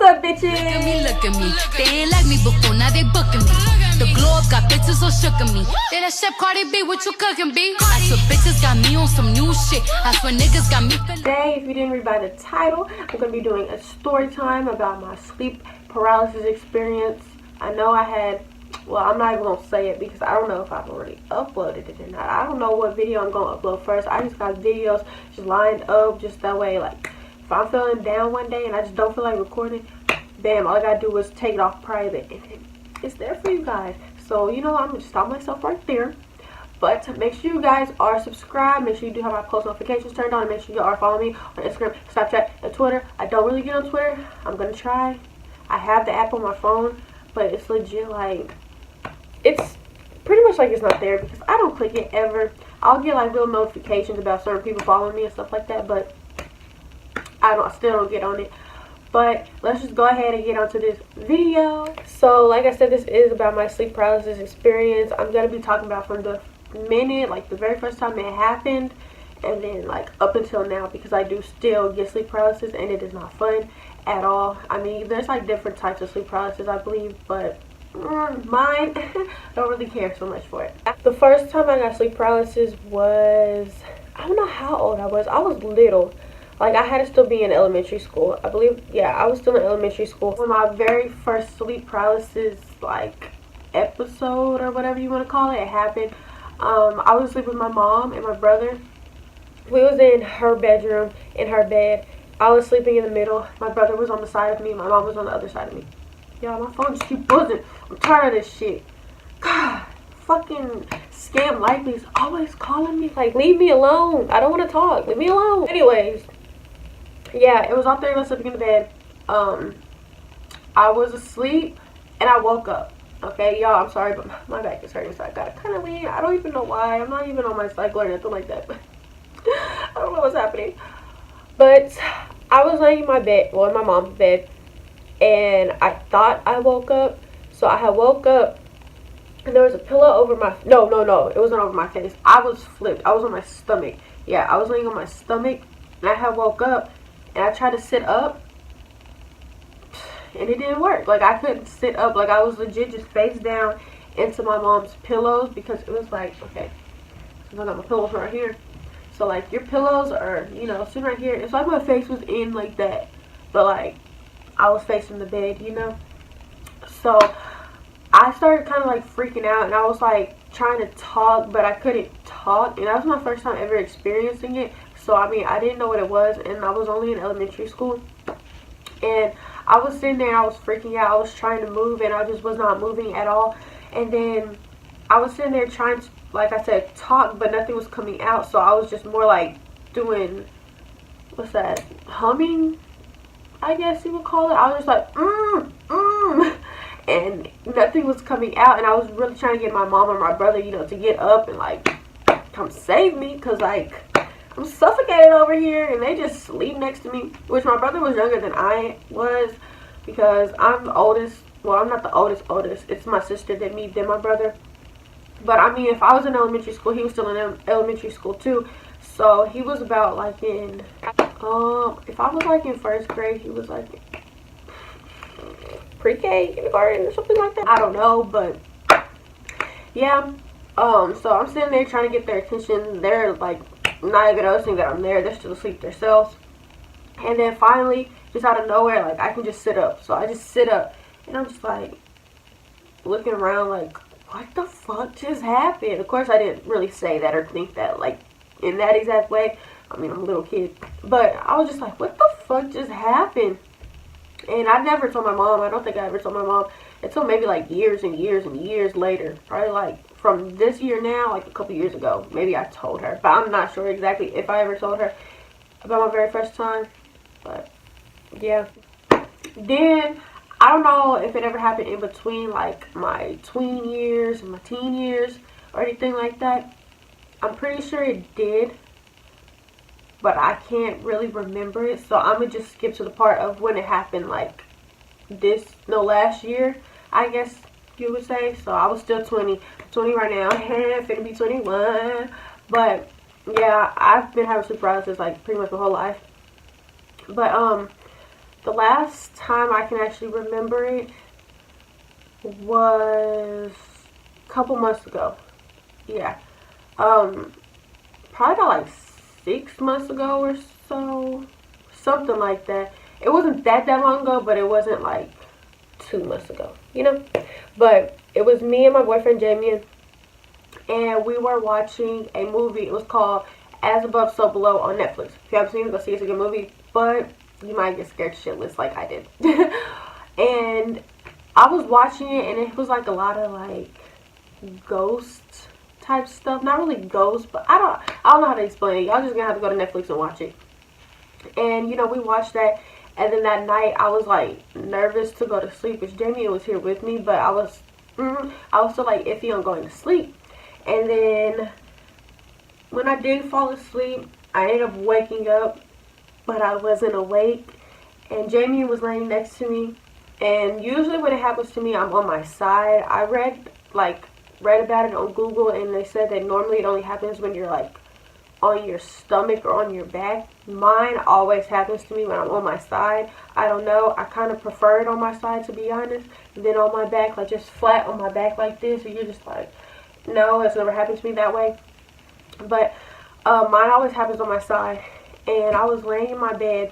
up, bitches? Look at me. They ain't like me before, now they booking me. The glow up got bitches all shook at me. They that Chef Cardi B, what you cooking, B? I swear bitches got me on some new shit. I swear niggas got me feeling. Today, if you didn't read by the title, I'm going to be doing a story time about my sleep paralysis experience. I know I had, well, I'm not even going to say it because I don't know if I've already uploaded it or not. I don't know what video I'm going to upload first. I just got videos just lined up just that way. Like, if I'm feeling down one day and I just don't feel like recording, bam, all I got to do is take it off private. And it's there for you guys. So, you know, I'm going to stop myself right there. But make sure you guys are subscribed. Make sure you do have my post notifications turned on. And make sure you are following me on Instagram, Snapchat, and Twitter. I don't really get on Twitter. I'm going to try. I have the app on my phone. But it's legit like, it's pretty much like it's not there because I don't click it ever. I'll get like little notifications about certain people following me and stuff like that. But I still don't get on it. But let's just go ahead and get onto this video. So like I said, this is about my sleep paralysis experience. I'm going to be talking about from the minute, like the very first time it happened, and then like up until now, because I do still get sleep paralysis and it is not fun at all. I mean, there's like different types of sleep paralysis, I believe, but mine, I don't really care so much for it. The first time I got sleep paralysis was, I don't know how old I was. I was little. Like, I had to still be in elementary school. I believe, yeah, I was still in elementary school. When my very first sleep paralysis, like, episode or whatever you want to call it, happened. I was asleep with my mom and my brother. We was in her bedroom, in her bed. I was sleeping in the middle. My brother was on the side of me. My mom was on the other side of me. Y'all, my phone just keep buzzing. I'm tired of this shit. God, fucking scam likely's always calling me. Like, leave me alone. I don't want to talk. Leave me alone. Anyways. Yeah, it was all three of us sleeping in the bed. I was asleep and I woke up. Okay, y'all, I'm sorry, but my back is hurting, so I gotta kind of lean. I don't even know why. I'm not even on my cycle or nothing like that. But I don't know what's happening. But I was laying in my bed, well, in my mom's bed, and I thought I woke up. So I had woke up, and there was a pillow over my. No, it wasn't over my face. I was flipped. I was on my stomach. Yeah, I was laying on my stomach, and I had woke up. And I tried to sit up, and it didn't work. Like, I couldn't sit up. Like, I was legit just face down into my mom's pillows because it was like, okay, so I got my pillows right here. So, like, your pillows are, you know, sitting right here. It's like my face was in like that. But, like, I was facing the bed, you know. So, I started kind of, like, freaking out. And I was, like, trying to talk, but I couldn't talk. And that was my first time ever experiencing it. So, I mean, I didn't know what it was, and I was only in elementary school, and I was sitting there, and I was freaking out. I was trying to move, and I just was not moving at all, and then I was sitting there trying to, like I said, talk, but nothing was coming out, so I was just more like doing, what's that, humming, I guess you would call it. I was just like, and nothing was coming out, and I was really trying to get my mom and my brother, you know, to get up and, like, come save me, because, like, I'm suffocated over here, and they just sleep next to me, which my brother was younger than I was, because I'm the oldest. Well, I'm not the oldest. It's my sister, then me, then my brother. But, I mean, if I was in elementary school, he was still in elementary school, too. So, he was about, like, in, if I was, like, in first grade, he was, like, pre-K, kindergarten, or something like that. I don't know, but, yeah. So, I'm sitting there trying to get their attention. They're, like, not even noticing that I'm there. They're still asleep themselves. And then finally, just out of nowhere, like, I can just sit up. So I just sit up, and I'm just like looking around like, what the fuck just happened? Of course, I didn't really say that or think that like in that exact way. I mean, I'm a little kid, but I was just like, what the fuck just happened? And I never told my mom. I don't think I ever told my mom until maybe like years and years and years later. Probably like from this year now, like a couple years ago, maybe I told her. But I'm not sure exactly if I ever told her about my very first time. But, yeah. Then, I don't know if it ever happened in between, like, my tween years and my teen years or anything like that. I'm pretty sure it did. But I can't really remember it. So, I'm going to just skip to the part of when it happened, like, last year, I guess you would say. So I was still 20 right now. Finna be 21. But yeah, I've been having sleep paralysis like pretty much my whole life. But The last time I can actually remember it was a couple months ago. Yeah. Probably about like 6 months ago or so. Something like that. It wasn't that long ago, but it wasn't like 2 months ago, you know? But it was me and my boyfriend Jamie, and we were watching a movie. It was called As Above, So Below on Netflix. If you haven't seen it, go see it. It's a good movie, but you might get scared shitless like I did. And I was watching it, and it was like a lot of like ghost type stuff. Not really ghosts, but I don't know how to explain it. Y'all just gonna have to go to Netflix and watch it. And you know, we watched that, and then that night I was like nervous to go to sleep, because Jamie was here with me, but I was still like iffy on going to sleep. And then when I did fall asleep, I ended up waking up, but I wasn't awake. And Jamie was laying next to me. And usually when it happens to me, I'm on my side. I read about it on Google, and they said that normally it only happens when you're like on your stomach or on your back. Mine always happens to me when I'm on my side. I don't know. I kind of prefer it on my side, to be honest, than on my back, like just flat on my back like this. And you're just like, no, it's never happened to me that way. But mine always happens on my side. And I was laying in my bed,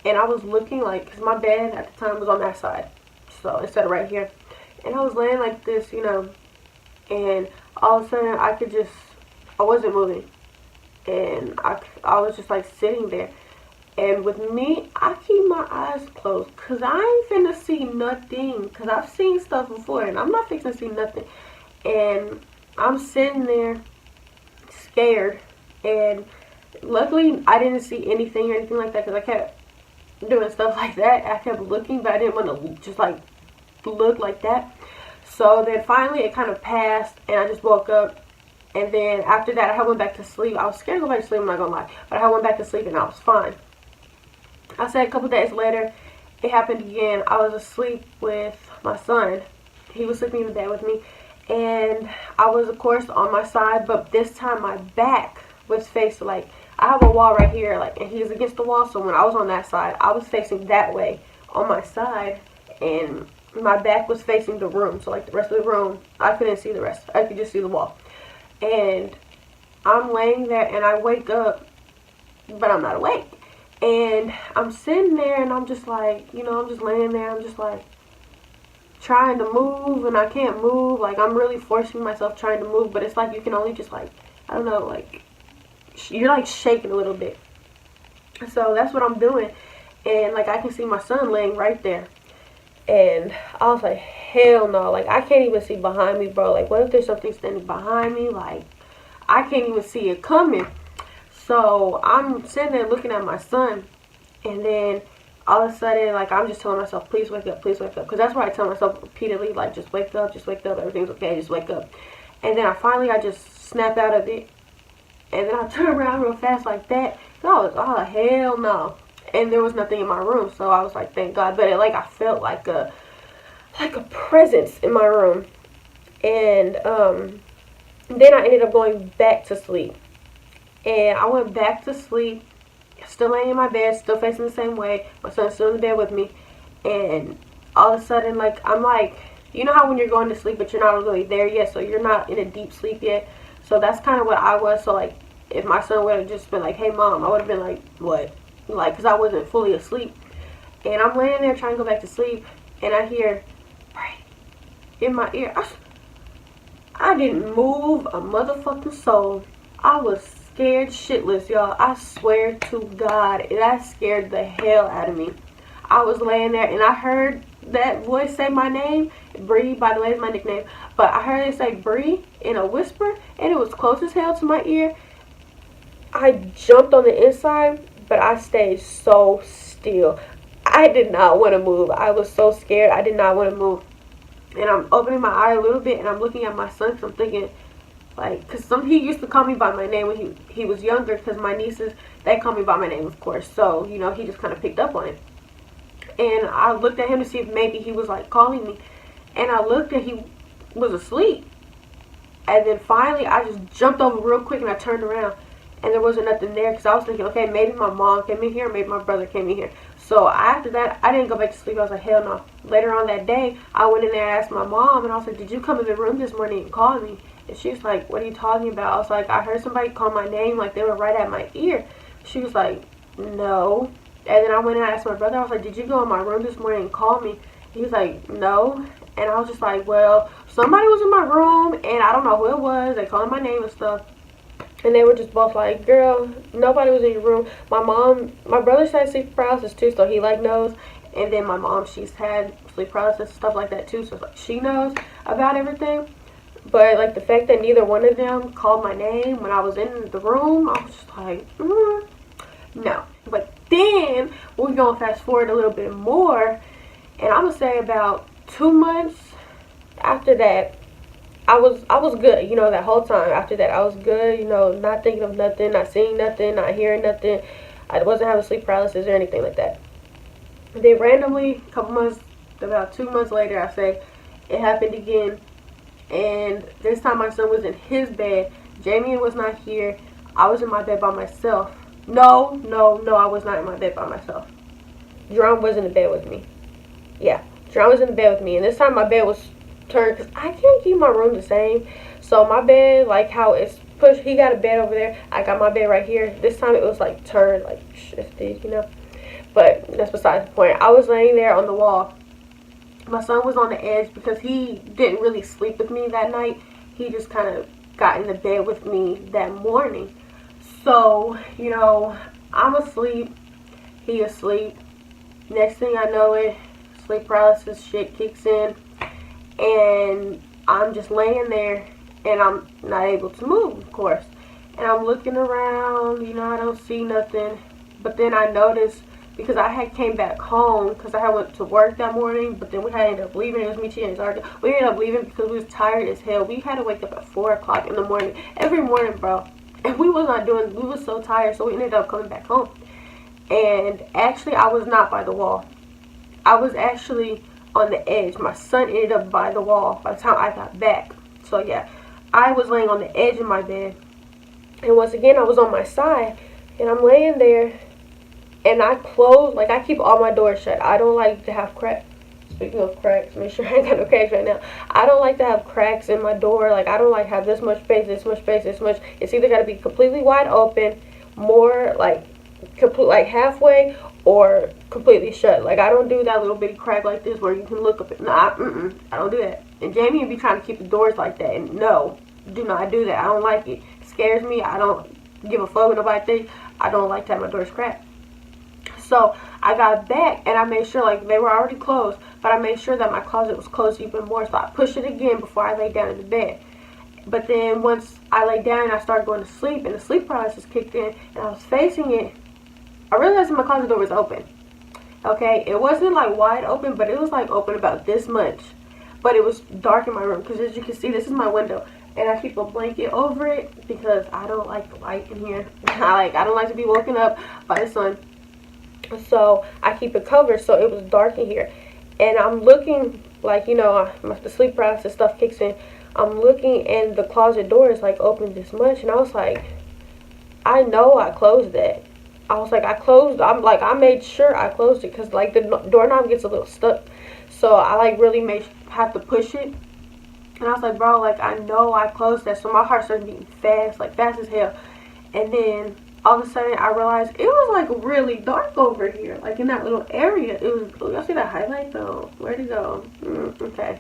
and I was looking like, because my bed at the time was on that side, so instead of right here. And I was laying like this, you know, and all of a sudden I wasn't moving. And I was just like sitting there. And with me, I keep my eyes closed, because I ain't finna see nothing, because I've seen stuff before, and I'm not fixing to see nothing. And I'm sitting there scared, and luckily I didn't see anything or anything like that, because I kept doing stuff like that. I kept looking, but I didn't want to just like look like that. So then finally it kind of passed, and I just woke up. And then after that, I went back to sleep. I was scared to go back to sleep, I'm not gonna lie, but I went back to sleep and I was fine. I said a couple days later, it happened again. I was asleep with my son. He was sleeping in the bed with me, and I was of course on my side, but this time my back was facing, like, I have a wall right here, like, and he's against the wall. So when I was on that side, I was facing that way on my side, and my back was facing the room. So like the rest of the room, I couldn't see the rest. I could just see the wall. And I'm laying there, and I wake up, but I'm not awake. And I'm sitting there, and I'm just like, you know, I'm just laying there. I'm just like trying to move, and I can't move. Like, I'm really forcing myself trying to move, but it's like you can only just like, I don't know, like you're like shaking a little bit. So that's what I'm doing. And like I can see my son laying right there. And I was like, hell no. Like, I can't even see behind me, bro. Like, what if there's something standing behind me? Like, I can't even see it coming. So I'm sitting there looking at my son. And then all of a sudden, like, I'm just telling myself, please wake up, please wake up. Because that's what I tell myself repeatedly, like, just wake up, everything's okay, just wake up. And then I just snap out of it. And then I turn around real fast like that. So I was, oh, hell no. And there was nothing in my room, so I was like, thank God. But I felt like a presence in my room. And then I ended up going back to sleep. And I went back to sleep, still laying in my bed, still facing the same way. My son's still in the bed with me. And all of a sudden, like, I'm like, you know how when you're going to sleep, but you're not really there yet, so you're not in a deep sleep yet. So that's kind of what I was. So, like, if my son would have just been like, hey, Mom, I would have been like, what? Like, because I wasn't fully asleep. And I'm laying there trying to go back to sleep, and I hear, right in my ear. I didn't move a motherfucking soul. I was scared shitless, y'all. I swear to God, that scared the hell out of me. I was laying there, and I heard that voice say my name. Bree, by the way, is my nickname. But I heard it say Bree in a whisper, and it was close as hell to my ear. I jumped on the inside, but I stayed so still. I did not want to move. I was so scared. I did not want to move. And I'm opening my eye a little bit, and I'm looking at my son, because I'm thinking, like, because he used to call me by my name when he was younger, because my nieces, they call me by my name, of course. So, you know, he just kind of picked up on it. And I looked at him to see if maybe he was, like, calling me. And I looked, and he was asleep. And then finally, I just jumped over real quick, and I turned around. And there wasn't nothing there, because I was thinking, okay, maybe my mom came in here, maybe my brother came in here. So after that, I didn't go back to sleep. I was like, hell no. Later on that day, I went in there and asked my mom, and I was like, did you come in the room this morning and call me? And she was like, what are you talking about? I was like, I heard somebody call my name, like they were right at my ear. She was like, no. And then I went and asked my brother, I was like, did you go in my room this morning and call me? He was like, no. And I was just like, well, somebody was in my room, and I don't know who it was. They called my name and stuff. And they were just both like, girl, nobody was in your room. My brother's had sleep paralysis too, so he like knows. And then my mom, she's had sleep paralysis, stuff like that too, so like she knows about everything. But like the fact that neither one of them called my name when I was in the room, I was just like, no. But then we're gonna fast forward a little bit more, and I'm gonna say about 2 months after that, I was good, you know, that whole time. After that, I was good, you know, not thinking of nothing, not seeing nothing, not hearing nothing. I wasn't having sleep paralysis or anything like that. Then randomly, about 2 months later, I say, it happened again. And this time my son was in his bed. Jamie was not here. I was in my bed by myself. No, I was not in my bed by myself. Jerome was in the bed with me. Yeah, Jerome was in the bed with me. And this time my bed was turned, because I can't keep my room the same. So my bed, like how it's pushed, he got a bed over there, I got my bed right here. This time it was like turned, like shifted, you know. But that's besides the point. I was laying there on the wall. My son was on the edge because he didn't really sleep with me that night. He just kind of got in the bed with me that morning. So, you know, I'm asleep, he asleep. Next thing I know it, sleep paralysis shit kicks in. And I'm just laying there, and I'm not able to move, of course. And I'm looking around, you know, I don't see nothing. But then I noticed, because I had came back home, because I had went to work that morning, but then we had ended up leaving. It was me, Tia, and Zarka. We ended up leaving because we was tired as hell. We had to wake up at 4 o'clock in the morning, every morning, bro. And we was so tired, so we ended up coming back home. And actually, I was not by the wall. I was actually on the edge. My son ended up by the wall by the time I got back. So yeah, I was laying on the edge of my bed, and once again I was on my side, and I'm laying there, and I close, like I keep all my doors shut. I don't like to have cracks. Speaking of cracks, make sure I ain't got no cracks right now. I don't like to have cracks in my door. Like I don't like have this much space, this much space, this much. It's either got to be completely wide open, more like like halfway, or completely shut. Like I don't do that little bitty crack like this where you can look up. Nah, I don't do that. And Jamie would be trying to keep the doors like that, and no, do not do that. I don't like it. It scares me. I don't give a fuck what nobody thinks. I don't like to have my doors cracked. So I got back, and I made sure, like, they were already closed, but I made sure that my closet was closed even more. So I pushed it again before I lay down in the bed. But then once I lay down, I started going to sleep, and the sleep paralysis kicked in, and I was facing it. I realized my closet door was open. Okay, it wasn't like wide open, but it was like open about this much. But it was dark in my room, because as you can see, this is my window, and I keep a blanket over it because I don't like the light in here. I don't like to be woken up by the sun. So I keep it covered, so it was dark in here. And I'm looking, like, you know, the sleep paralysis stuff kicks in. I'm looking, and the closet door is like open this much, and I was like, I know I closed that. I was like, I made sure I closed it, because like the doorknob gets a little stuck, so I like really have to push it. And I was like, bro, like I know I closed that. So my heart started beating fast, like fast as hell. And then all of a sudden I realized it was like really dark over here, like in that little area. It was, y'all see that highlight though? Where'd it go? Okay.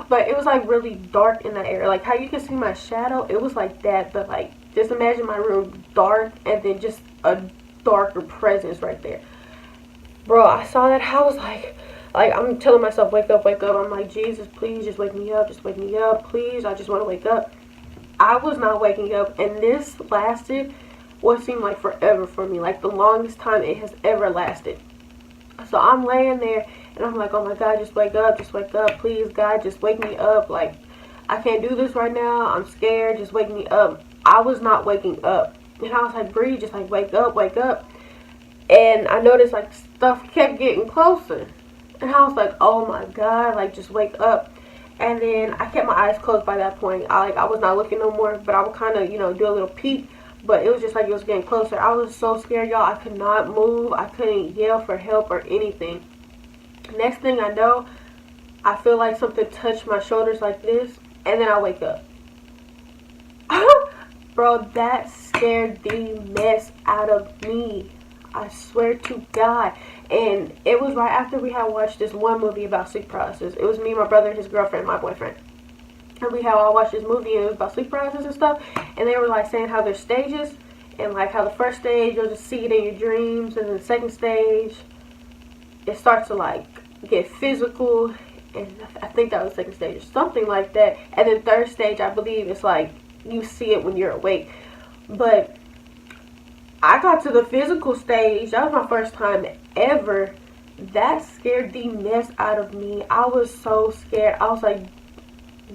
But it was like really dark in that area, like how you can see my shadow. It was like that, but like just imagine my room dark, and then just a darker presence right there. Bro, I saw that. I was like I'm telling myself, wake up, wake up. I'm like, Jesus, please just wake me up, please. I just want to wake up. I was not waking up, and this lasted what seemed like forever for me, like the longest time it has ever lasted. So I'm laying there, and I'm like, oh my God, just wake up, please, God, just wake me up. Like, I can't do this right now. I'm scared. Just wake me up. I was not waking up. And I was like, breathe, just like wake up, wake up. And I noticed like stuff kept getting closer. And I was like, oh my God, like just wake up. And then I kept my eyes closed by that point. I was not looking no more, but I would kind of, you know, do a little peek. but it was just like it was getting closer. I was so scared, y'all. I could not move. I couldn't yell for help or anything. Next thing I know, I feel like something touched my shoulders like this, and then I wake up. Bro, that scared the mess out of me. I swear to God. And it was right after we had watched this one movie about sleep paralysis. It was me, my brother, his girlfriend, my boyfriend. And we had all watched this movie, and it was about sleep paralysis and stuff. And they were like saying how there's stages, and like how the first stage you'll just see it in your dreams, and then the second stage it starts to like get physical, and I think that was the second stage or something like that. And then third stage, I believe it's like you see it when you're awake. But I got to the physical stage. That was my first time ever. That scared the mess out of me. I was so scared. I was like,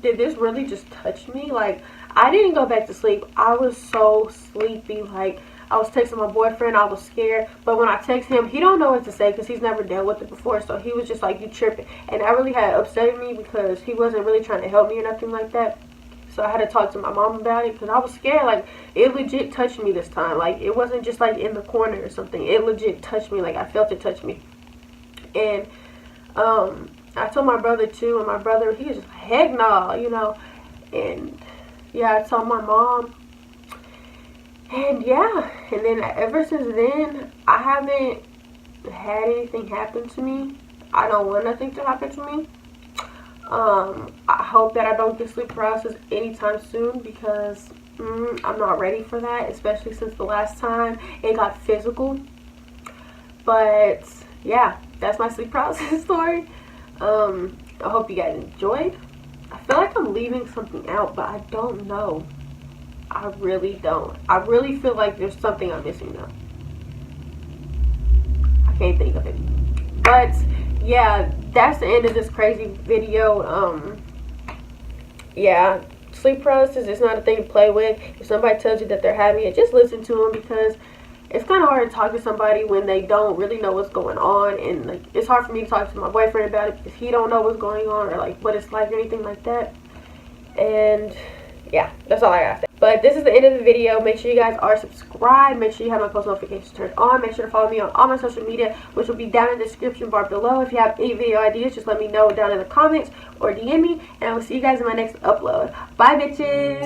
did this really just touch me? Like, I didn't go back to sleep. I was so sleepy. Like, I was texting my boyfriend. I was scared. But when I text him, he don't know what to say because he's never dealt with it before. So he was just like, you tripping. And that really had upset me because he wasn't really trying to help me or nothing like that. So I had to talk to my mom about it because I was scared. Like, it legit touched me this time. Like, it wasn't just like in the corner or something. It legit touched me. Like, I felt it touch me. And I told my brother too, and my brother, he was just like, heck no, you know. And yeah, I told my mom. And yeah, and then ever since then, I haven't had anything happen to me. I don't want nothing to happen to me. I hope that I don't get sleep paralysis anytime soon because I'm not ready for that, especially since the last time it got physical. But yeah, that's my sleep paralysis story. I hope you guys enjoyed. I feel like I'm leaving something out, but I don't know. I really don't. I really feel like there's something I'm missing though. I can't think of it. But yeah, that's the end of this crazy video. Yeah, sleep paralysis is not a thing to play with. If somebody tells you that they're having it, just listen to them because it's kind of hard to talk to somebody when they don't really know what's going on. And like, it's hard for me to talk to my boyfriend about it because he don't know what's going on or like what it's like or anything like that. And yeah, that's all I gotta say. But this is the end of the video. Make sure you guys are subscribed. Make sure you have my post notifications turned on. Make sure to follow me on all my social media, which will be down in the description bar below. If you have any video ideas, just let me know down in the comments or DM me. And I will see you guys in my next upload. Bye, bitches.